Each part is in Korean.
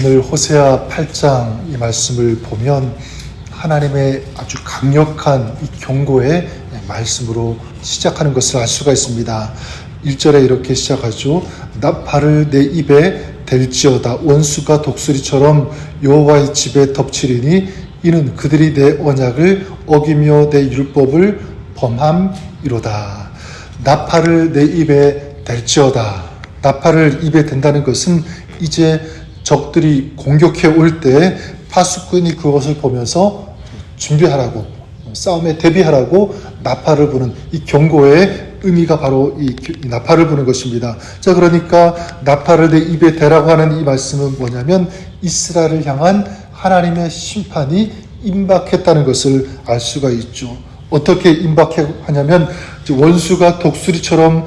오늘 호세아 8장 이 말씀을 보면 하나님의 아주 강력한 이 경고의 말씀으로 시작하는 것을 알 수가 있습니다. 1절에 이렇게 시작하죠. 나팔을 내 입에 댈지어다. 원수가 독수리처럼 여호와의 집에 덮치리니 이는 그들이 내 언약을 어기며 내 율법을 범함이로다. 나팔을 내 입에 댈지어다. 나팔을 입에 댄다는 것은 이제 적들이 공격해 올 때 파수꾼이 그것을 보면서 준비하라고, 싸움에 대비하라고 나팔을 부는 이 경고의 의미가 바로 이 나팔을 부는 것입니다. 자, 그러니까 나팔을 내 입에 대라고 하는 이 말씀은 뭐냐면 이스라엘을 향한 하나님의 심판이 임박했다는 것을 알 수가 있죠. 어떻게 임박하냐면 원수가 독수리처럼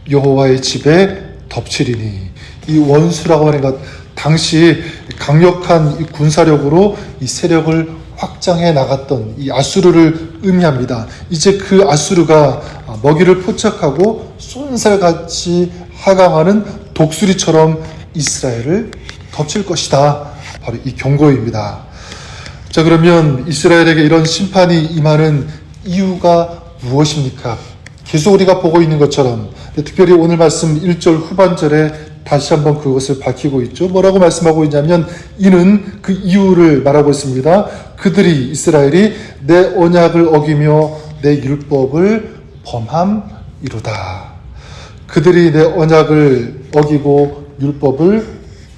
여호와의 집에 덮치리니, 이 원수라고 하는 것, 당시 강력한 이 군사력으로 이 세력을 확장해 나갔던 이 아수르를 의미합니다. 이제 그 아수르가 먹이를 포착하고 쏜살같이 하강하는 독수리처럼 이스라엘을 덮칠 것이다. 바로 이 경고입니다. 자, 그러면 이스라엘에게 이런 심판이 임하는 이유가 무엇입니까? 계속 우리가 보고 있는 것처럼, 특별히 오늘 말씀 1절 후반절에 다시 한번 그것을 밝히고 있죠. 뭐라고 말씀하고 있냐면 이는 그 이유를 말하고 있습니다. 그들이, 이스라엘이 내 언약을 어기며 내 율법을 범함이로다. 그들이 내 언약을 어기고 율법을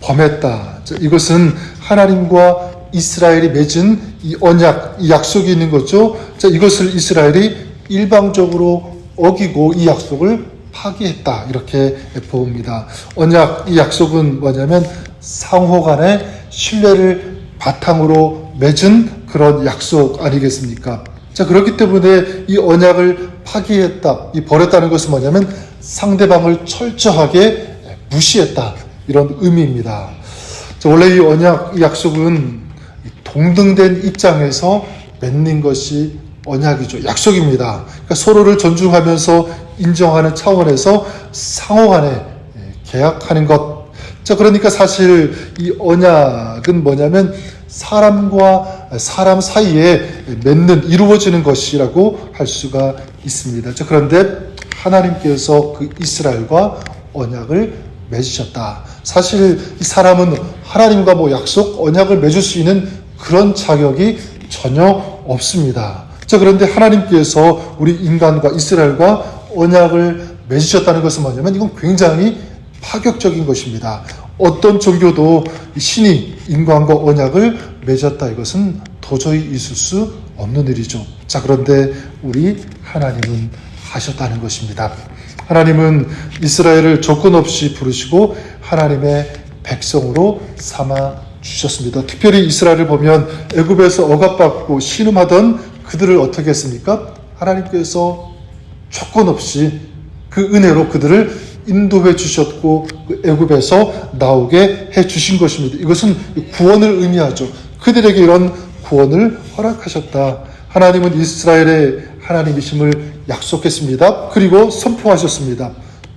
범했다. 이것은 하나님과 이스라엘이 맺은 이 언약, 이 약속이 있는 거죠. 자, 이것을 이스라엘이 일방적으로 어기고 이 약속을 파기했다, 이렇게 봅니다. 언약, 이 약속은 뭐냐면 상호 간의 신뢰를 바탕으로 맺은 그런 약속 아니겠습니까? 자, 그렇기 때문에 이 언약을 파기했다, 이 버렸다는 것은 뭐냐면 상대방을 철저하게 무시했다, 이런 의미입니다. 자, 원래 이 언약, 이 약속은 동등된 입장에서 맺는 것이 언약이죠. 약속입니다. 그러니까 서로를 존중하면서 인정하는 차원에서 상호간에 계약하는 것. 자, 그러니까 사실 이 언약은 뭐냐면 사람과 사람 사이에 맺는, 이루어지는 것이라고 할 수가 있습니다. 자, 그런데 하나님께서 그 이스라엘과 언약을 맺으셨다. 사실 이 사람은 하나님과 뭐 약속, 언약을 맺을 수 있는 그런 자격이 전혀 없습니다. 자, 그런데 하나님께서 우리 인간과 이스라엘과 언약을 맺으셨다는 것은 뭐냐면 이건 굉장히 파격적인 것입니다. 어떤 종교도 신이 인간과 언약을 맺었다, 이것은 도저히 있을 수 없는 일이죠. 자, 그런데 우리 하나님은 하셨다는 것입니다. 하나님은 이스라엘을 조건 없이 부르시고 하나님의 백성으로 삼아 주셨습니다. 특별히 이스라엘을 보면 애굽에서 억압받고 신음하던 그들을 어떻게 했습니까? 하나님께서 조건 없이 그 은혜로 그들을 인도해 주셨고 그 애굽에서 나오게 해 주신 것입니다. 이것은 구원을 의미하죠. 그들에게 이런 구원을 허락하셨다. 하나님은 이스라엘의 하나님이심을 약속했습니다. 그리고 선포하셨습니다.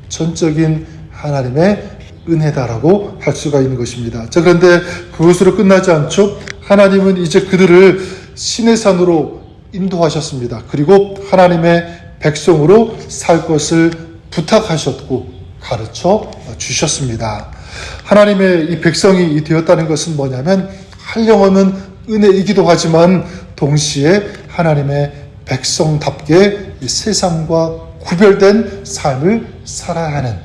전적인 하나님의 은혜다라고 할 수가 있는 것입니다. 자, 그런데 그것으로 끝나지 않죠. 하나님은 이제 그들을 시내산으로 인도하셨습니다. 그리고 하나님의 백성으로 살 것을 부탁하셨고 가르쳐 주셨습니다. 하나님의 이 백성이 되었다는 것은 뭐냐면 한영없는 은혜이기도 하지만 동시에 하나님의 백성답게 이 세상과 구별된 삶을 살아야 하는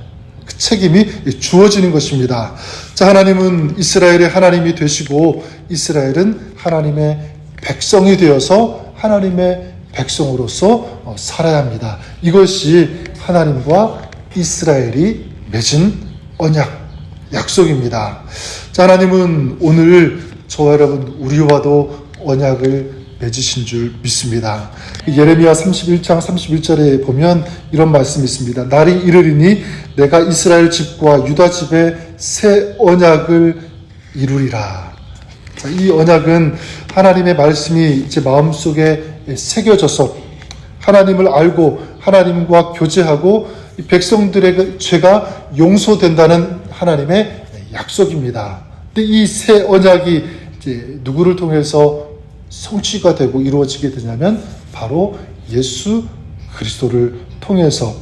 그 책임이 주어지는 것입니다. 자, 하나님은 이스라엘의 하나님이 되시고 이스라엘은 하나님의 백성이 되어서 하나님의 백성으로서 살아야 합니다. 이것이 하나님과 이스라엘이 맺은 언약, 약속입니다. 자, 하나님은 오늘 저와 여러분, 우리와도 언약을 맺으신 줄 믿습니다. 예레미야 31장 31절에 보면 이런 말씀이 있습니다. 날이 이르리니 내가 이스라엘 집과 유다 집에 새 언약을 이루리라. 자, 이 언약은 하나님의 말씀이 제 마음속에 새겨져서 하나님을 알고 하나님과 교제하고 백성들의 죄가 용서된다는 하나님의 약속입니다. 근데 이 새 언약이 이제 누구를 통해서 성취가 되고 이루어지게 되냐면 바로 예수 그리스도를 통해서.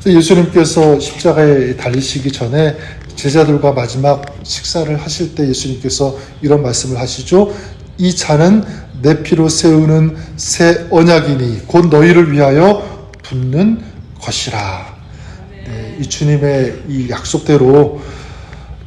예수님께서 십자가에 달리시기 전에 제자들과 마지막 식사를 하실 때 예수님께서 이런 말씀을 하시죠. 이 잔은 내 피로 세우는 새 언약이니 곧 너희를 위하여 붓는 것이라. 네, 이 주님의 이 약속대로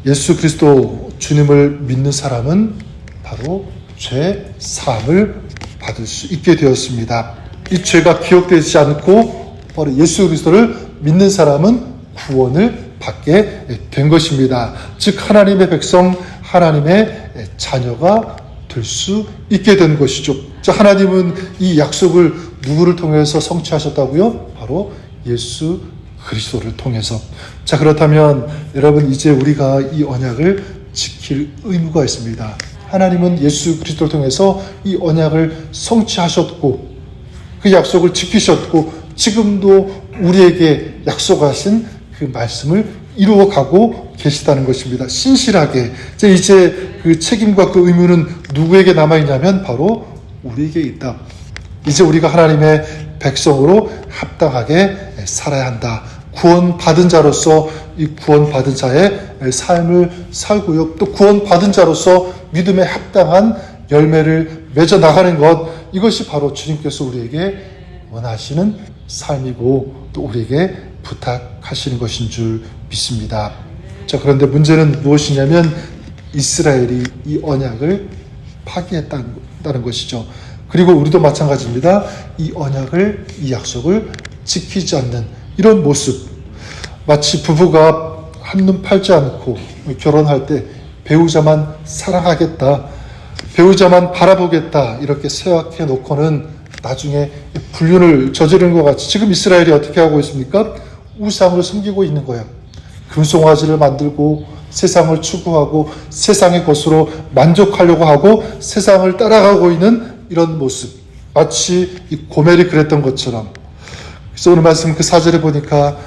예수 그리스도 주님을 믿는 사람은 바로 죄 사함을 받을 수 있게 되었습니다. 이 죄가 기억되지 않고 바로 예수 그리스도를 믿는 사람은 구원을 받게 된 것입니다. 즉 하나님의 백성, 하나님의 자녀가 될 수 있게 된 것이죠. 자, 하나님은 이 약속을 누구를 통해서 성취하셨다고요? 바로 예수 그리스도를 통해서. 자, 그렇다면 여러분 이제 우리가 이 언약을 지킬 의무가 있습니다. 하나님은 예수 그리스도를 통해서 이 언약을 성취하셨고 그 약속을 지키셨고 지금도 우리에게 약속하신 그 말씀을 이루어가고 계시다는 것입니다. 신실하게. 이제 그 책임과 그 의무는 누구에게 남아있냐면 바로 우리에게 있다. 이제 우리가 하나님의 백성으로 합당하게 살아야 한다. 구원받은 자로서 이 구원받은 자의 삶을 살고요. 또 구원받은 자로서 믿음에 합당한 열매를 맺어 나가는 것, 이것이 바로 주님께서 우리에게 원하시는 삶이고 또 우리에게 부탁하시는 것인 줄 믿습니다. 자, 그런데 문제는 무엇이냐면 이스라엘이 이 언약을 파기했다는 것이죠. 그리고 우리도 마찬가지입니다. 이 언약을, 이 약속을 지키지 않는 이런 모습. 마치 부부가 한눈 팔지 않고 결혼할 때 배우자만 사랑하겠다, 배우자만 바라보겠다 이렇게 생각해 놓고는 나중에 불륜을 저지르는 것 같이 지금 이스라엘이 어떻게 하고 있습니까? 우상을 섬기고 있는 거예요. 금송아지를 만들고 세상을 추구하고 세상의 것으로 만족하려고 하고 세상을 따라가고 있는 이런 모습, 마치 이 고멜이 그랬던 것처럼. 그래서 오늘 말씀 그 4절에 보니까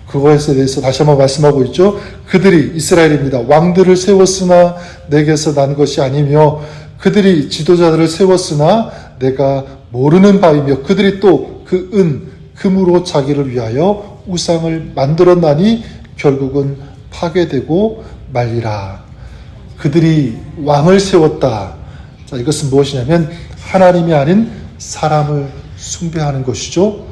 그거에 대해서 다시 한번 말씀하고 있죠. 그들이, 이스라엘입니다, 왕들을 세웠으나 내게서 난 것이 아니며 그들이 지도자들을 세웠으나 내가 모르는 바이며 그들이 또 그 금으로 자기를 위하여 우상을 만들었나니 결국은 파괴되고 말리라. 그들이 왕을 세웠다. 자, 이것은 무엇이냐면 하나님이 아닌 사람을 숭배하는 것이죠.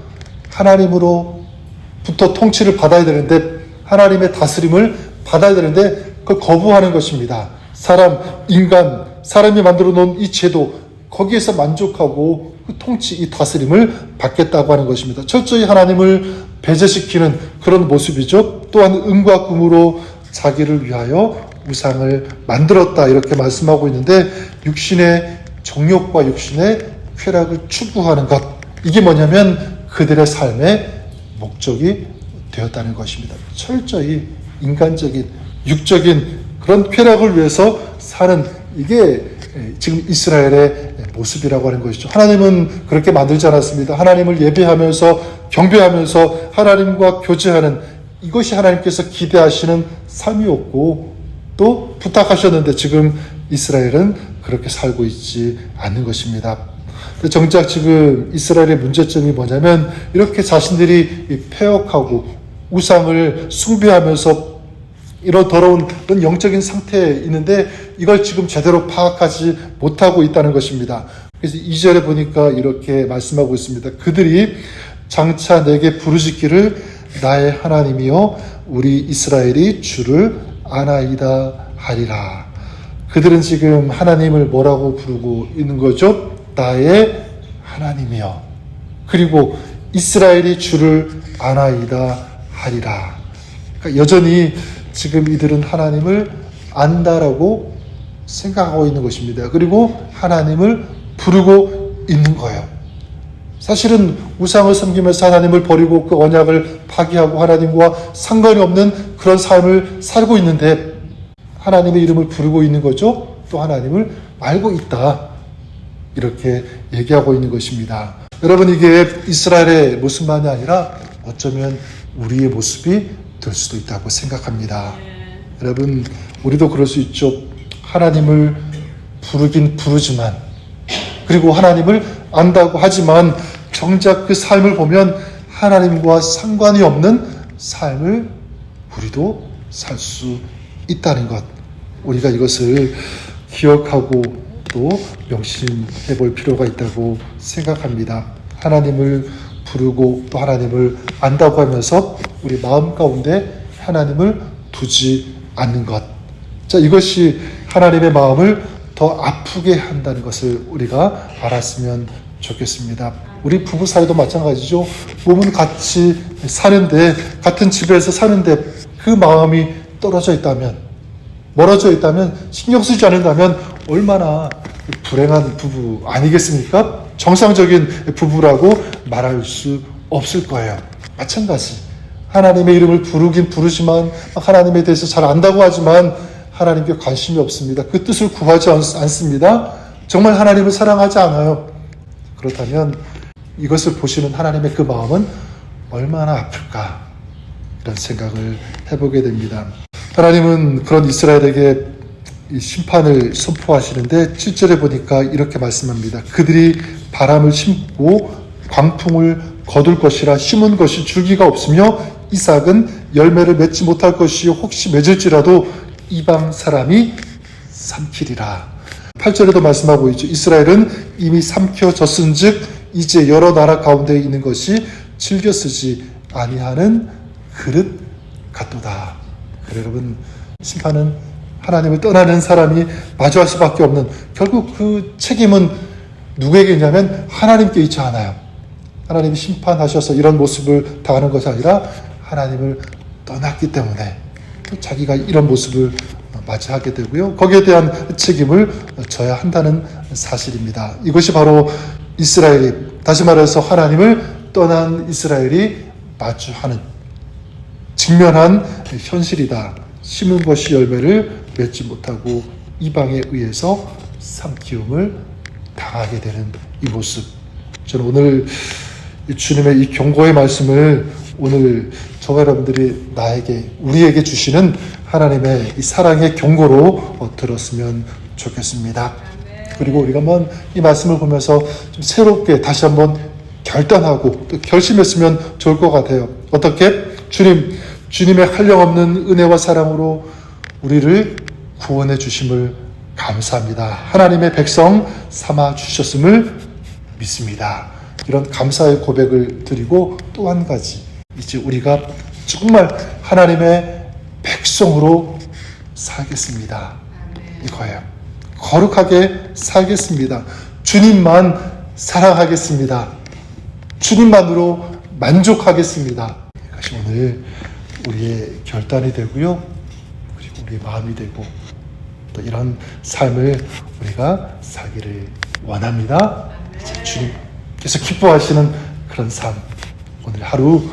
하나님으로부터 통치를 받아야 되는데, 하나님의 다스림을 받아야 되는데 그걸 거부하는 것입니다. 사람, 인간, 사람이 만들어 놓은 이 제도, 거기에서 만족하고 그 통치, 이 다스림을 받겠다고 하는 것입니다. 철저히 하나님을 배제시키는 그런 모습이죠. 또한 은과 금으로 자기를 위하여 우상을 만들었다 이렇게 말씀하고 있는데, 육신의 정욕과 육신의 쾌락을 추구하는 것, 이게 뭐냐면 그들의 삶의 목적이 되었다는 것입니다. 철저히 인간적인, 육적인 그런 쾌락을 위해서 사는, 이게 지금 이스라엘의 모습이라고 하는 것이죠. 하나님은 그렇게 만들지 않았습니다. 하나님을 예배하면서 경배하면서 하나님과 교제하는, 이것이 하나님께서 기대하시는 삶이었고 또 부탁하셨는데 지금 이스라엘은 그렇게 살고 있지 않는 것입니다. 정작 지금 이스라엘의 문제점이 뭐냐면 이렇게 자신들이 패역하고 우상을 숭배하면서 이런 더러운 그런 영적인 상태에 있는데 이걸 지금 제대로 파악하지 못하고 있다는 것입니다. 그래서 2절에 보니까 이렇게 말씀하고 있습니다. 그들이 장차 내게 부르짖기를 나의 하나님이여 우리 이스라엘이 주를 아나이다 하리라. 그들은 지금 하나님을 뭐라고 부르고 있는 거죠? 나의 하나님이여. 그리고 이스라엘이 주를 아나이다 하리라. 그러니까 여전히 지금 이들은 하나님을 안다라고 생각하고 있는 것입니다. 그리고 하나님을 부르고 있는 거예요. 사실은 우상을 섬기면서 하나님을 버리고 그 언약을 파기하고 하나님과 상관이 없는 그런 삶을 살고 있는데 하나님의 이름을 부르고 있는 거죠. 또 하나님을 알고 있다. 이렇게 얘기하고 있는 것입니다. 여러분, 이게 이스라엘의 모습만이 아니라 어쩌면 우리의 모습이 될 수도 있다고 생각합니다. 여러분, 우리도 그럴 수 있죠. 하나님을 부르긴 부르지만, 그리고 하나님을 안다고 하지만 정작 그 삶을 보면 하나님과 상관이 없는 삶을 우리도 살 수 있다는 것, 우리가 이것을 기억하고 또 명심해 볼 필요가 있다고 생각합니다. 하나님을 부르고 또 하나님을 안다고 하면서 우리 마음 가운데 하나님을 두지 않는 것, 자, 이것이 하나님의 마음을 더 아프게 한다는 것을 우리가 알았으면 좋겠습니다. 우리 부부 사이도 마찬가지죠. 몸은 같이 사는데, 같은 집에서 사는데 그 마음이 떨어져 있다면, 멀어져 있다면, 신경 쓰지 않는다면 얼마나 불행한 부부 아니겠습니까? 정상적인 부부라고 말할 수 없을 거예요. 마찬가지. 하나님의 이름을 부르긴 부르지만, 하나님에 대해서 잘 안다고 하지만 하나님께 관심이 없습니다. 그 뜻을 구하지 않습니다. 정말 하나님을 사랑하지 않아요. 그렇다면 이것을 보시는 하나님의 그 마음은 얼마나 아플까, 이런 생각을 해보게 됩니다. 하나님은 그런 이스라엘에게 이 심판을 선포하시는데 7절에 보니까 이렇게 말씀합니다. 그들이 바람을 심고 광풍을 거둘 것이라, 심은 것이 줄기가 없으며 이삭은 열매를 맺지 못할 것이 혹시 맺을지라도 이방 사람이 삼키리라. 8절에도 말씀하고 있죠. 이스라엘은 이미 삼켜졌은즉 이제 여러 나라 가운데 있는 것이 즐겨 쓰지 아니하는 그릇 같도다. 그래, 여러분, 심판은 하나님을 떠나는 사람이 마주할 수밖에 없는, 결국 그 책임은 누구에게 있냐면 하나님께 있지 않아요. 하나님이 심판하셔서 이런 모습을 당하는 것이 아니라 하나님을 떠났기 때문에 자기가 이런 모습을 맞이하게 되고요. 거기에 대한 책임을 져야 한다는 사실입니다. 이것이 바로 이스라엘이, 다시 말해서 하나님을 떠난 이스라엘이 마주하는, 직면한 현실이다. 심은 것이 열매를 맺지 못하고 이방에 의해서 삼키움을 당하게 되는 이 모습. 저는 오늘 주님의 이 경고의 말씀을 오늘 저와 여러분들이 우리에게 주시는 하나님의 이 사랑의 경고로 들었으면 좋겠습니다. 그리고 우리가 한번 이 말씀을 보면서 좀 새롭게 다시 한번 결단하고 또 결심했으면 좋을 것 같아요. 어떻게? 주님의 한량없는 은혜와 사랑으로 우리를 구원해 주심을 감사합니다. 하나님의 백성 삼아 주셨음을 믿습니다. 이런 감사의 고백을 드리고 또 한 가지, 이제 우리가 정말 하나님의 백성으로 살겠습니다. 이거예요. 거룩하게 살겠습니다. 주님만 사랑하겠습니다. 주님만으로 만족하겠습니다. 이것이 오늘 우리의 결단이 되고요. 그리고 우리의 마음이 되고 또 이런 삶을 우리가 살기를 원합니다. 주님께서 기뻐하시는 그런 삶, 오늘 하루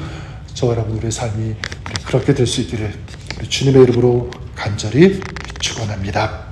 저와 여러분들의 삶이 그렇게 될 수 있기를 우리 주님의 이름으로 간절히 축원합니다.